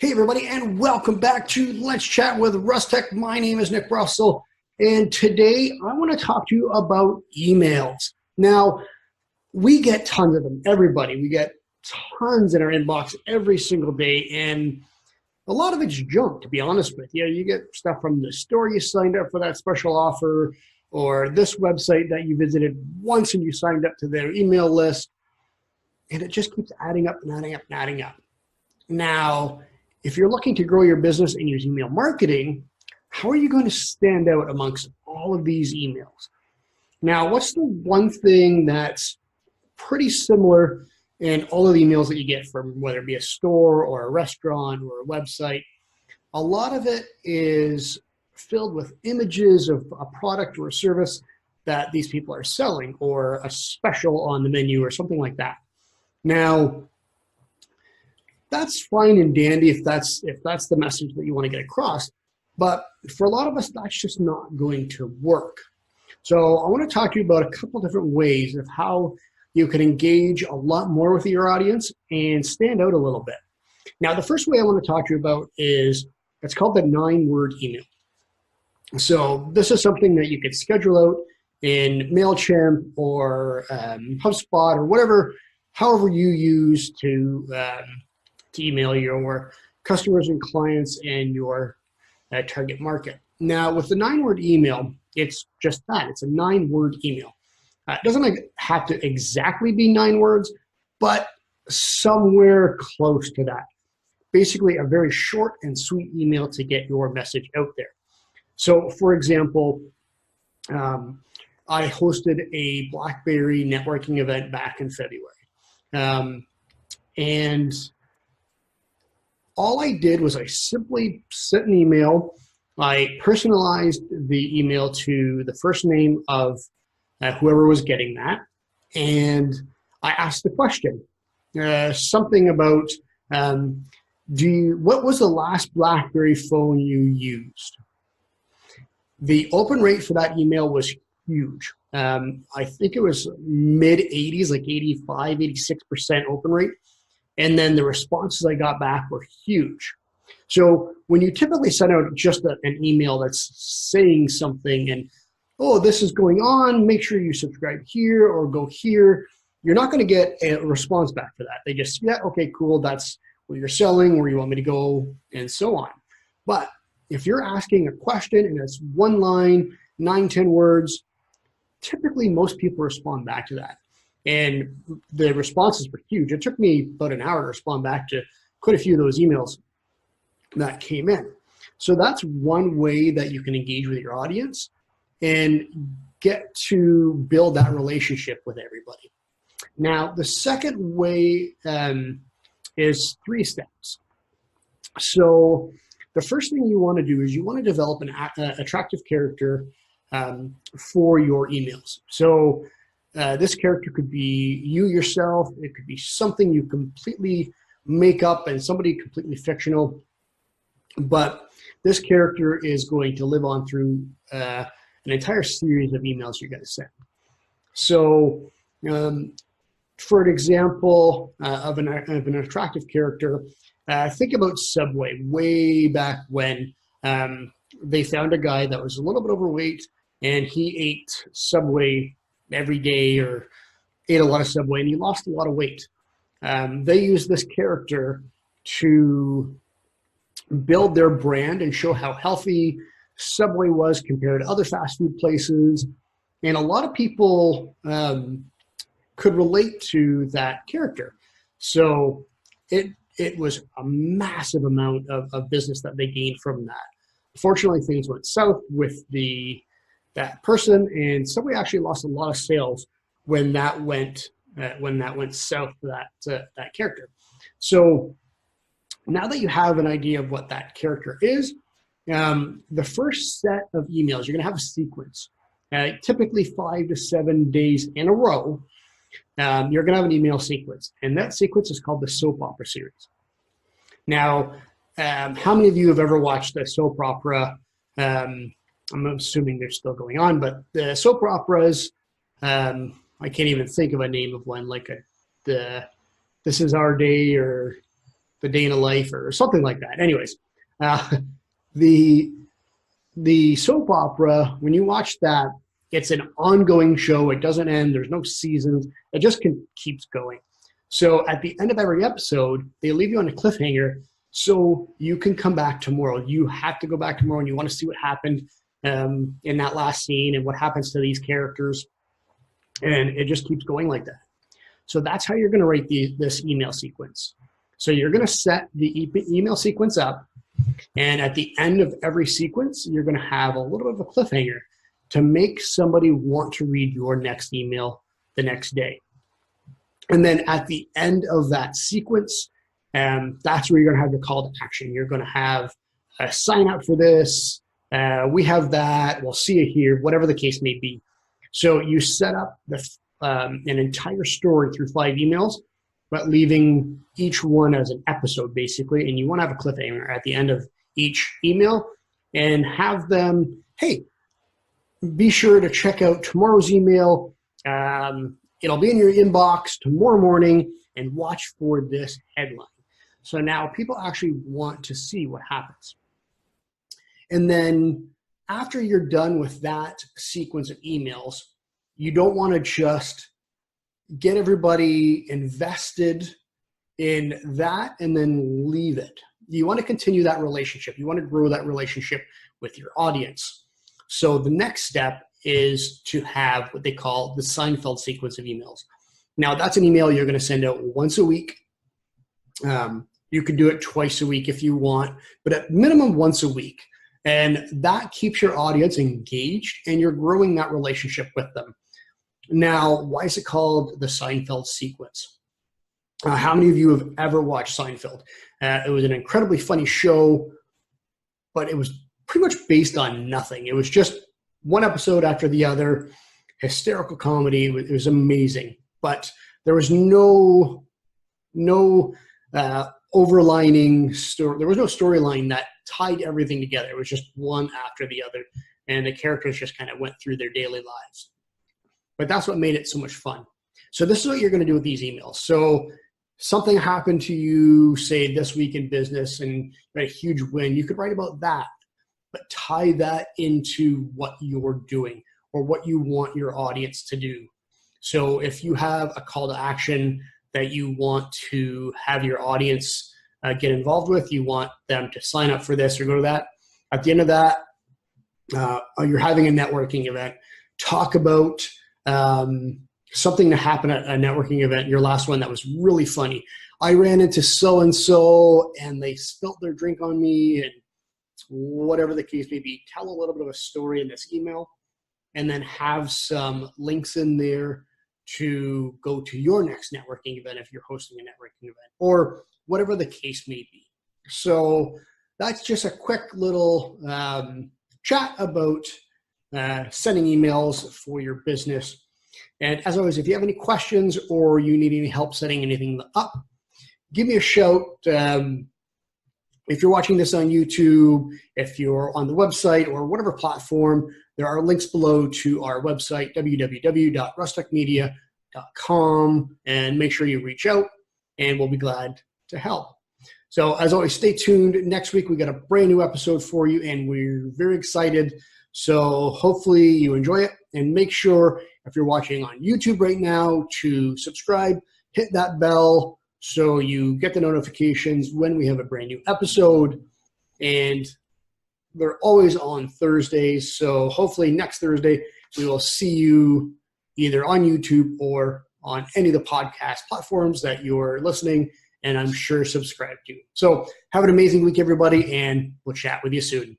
Hey everybody, and welcome back to Let's Chat with Russtek. My name is Nick Russell, and today I want to talk to you about emails. Now, we get tons of them, everybody. We get tons in our inbox every single day, and a lot of it's junk, to be honest with you. You get stuff from the store you signed up for that special offer, or this website that you visited once and you signed up to their email list, and it just keeps adding up and adding up and adding up. Now, if you're looking to grow your business and use email marketing, how are you going to stand out amongst all of these emails? Now, what's the one thing that's pretty similar in all of the emails that you get from whether it be a store or a restaurant or a website? A lot of it is filled with images of a product or a service that these people are selling, or a special on the menu or something like that. Now, that's fine and dandy if that's the message that you want to get across, but for a lot of us, that's just not going to work. So I want to talk to you about a couple different ways of how you can engage a lot more with your audience and stand out a little bit. Now, the first way I want to talk to you about is, it's called the 9-word email. So this is something that you could schedule out in MailChimp or HubSpot or whatever, however you use to email your customers and clients and your target market. Now, with the 9-word email, it's just that. It's a 9-word email. It doesn't have to exactly be 9 words, but somewhere close to that. Basically, a very short and sweet email to get your message out there. So, for example, I hosted a BlackBerry networking event back in February. And all I did was I simply sent an email. I personalized the email to the first name of whoever was getting that. And I asked the question, something about, what was the last BlackBerry phone you used? The open rate for that email was huge. I think it was mid-80s, like 85, 86% open rate. And then the responses I got back were huge. So when you typically send out just an email that's saying something and, oh, this is going on, make sure you subscribe here or go here, you're not going to get a response back for that. They just, yeah, okay, cool, that's what you're selling, where you want me to go, and so on. But if you're asking a question and it's one line, 9, 10 words, typically most people respond back to that. And the responses were huge. It took me about an hour to respond back to quite a few of those emails that came in. So that's one way that you can engage with your audience and get to build that relationship with everybody. Now, the second way is 3 steps. So the first thing you want to do is you want to develop an attractive character for your emails. So this character could be you yourself. It could be something you completely make up and somebody completely fictional. But this character is going to live on through an entire series of emails you're going to send. So for an example of an attractive character, think about Subway way back when they found a guy that was a little bit overweight and he ate Subway every day or ate a lot of Subway and he lost a lot of weight. They used this character to build their brand and show how healthy Subway was compared to other fast food places. And a lot of people could relate to that character. So it was a massive amount of business that they gained from that. Fortunately, things went south with that person, and Subway actually lost a lot of sales when that went south for that character. So now that you have an idea of what that character is, the first set of emails, you're going to have a sequence. Typically 5 to 7 days in a row, you're going to have an email sequence, and that sequence is called the soap opera series. Now, how many of you have ever watched a soap opera? I'm assuming they're still going on, but the soap operas, I can't even think of a name of one, like This Is Our Day or the day in a life or something like that. Anyways, the soap opera, when you watch that, it's an ongoing show. It doesn't end. There's no seasons. It just keeps going. So at the end of every episode, they leave you on a cliffhanger so you can come back tomorrow. You have to go back tomorrow and you want to see what happened in that last scene and what happens to these characters. And it just keeps going like that. So that's how you're going to write this email sequence. So you're going to set the email sequence up. And at the end of every sequence, you're going to have a little bit of a cliffhanger to make somebody want to read your next email the next day. And then at the end of that sequence, that's where you're going to have the call to action. You're going to have a sign up for this. We have that. We'll see you here, whatever the case may be. So you set up an entire story through 5 emails, but leaving each one as an episode, basically. And you want to have a cliffhanger at the end of each email and have them, hey, be sure to check out tomorrow's email. It'll be in your inbox tomorrow morning, and watch for this headline. So now people actually want to see what happens. And then after you're done with that sequence of emails, you don't want to just get everybody invested in that and then leave it. You want to continue that relationship. You want to grow that relationship with your audience. So the next step is to have what they call the Seinfeld sequence of emails. Now, that's an email you're going to send out once a week. You can do it twice a week if you want, but at minimum once a week. And that keeps your audience engaged and you're growing that relationship with them. Now, why is it called the Seinfeld sequence? How many of you have ever watched Seinfeld? It was an incredibly funny show, but it was pretty much based on nothing. It was just one episode after the other, hysterical comedy. It was amazing, but there was no overlining story. There was no storyline that tied everything together. It was just one after the other, and the characters just kind of went through their daily lives. But that's what made it so much fun. So this is what you're going to do with these emails. So something happened to you, say this week in business, and you had a huge win. You could write about that, but tie that into what you're doing or what you want your audience to do. So if you have a call to action that you want to have your audience get involved with, you want them to sign up for this or go to that. At the end of that, you're having a networking event. Talk about something that happened at a networking event, your last one that was really funny. I ran into so-and-so and they spilt their drink on me, and whatever the case may be. Tell a little bit of a story in this email and then have some links in there to go to your next networking event if you're hosting a networking event or whatever the case may be. So that's just a quick little chat about sending emails for your business. And as always, if you have any questions or you need any help setting anything up, give me a shout. If you're watching this on YouTube, if you're on the website or whatever platform, there are links below to our website, www.russtekmedia.com, and make sure you reach out and we'll be glad to help. So as always, stay tuned. Next week, we got a brand new episode for you and we're very excited. So hopefully you enjoy it, and make sure if you're watching on YouTube right now to subscribe, hit that bell, so you get the notifications when we have a brand new episode. And they're always on Thursdays. So hopefully next Thursday, we will see you either on YouTube or on any of the podcast platforms that you're listening, and I'm sure subscribe to. So have an amazing week, everybody, and we'll chat with you soon.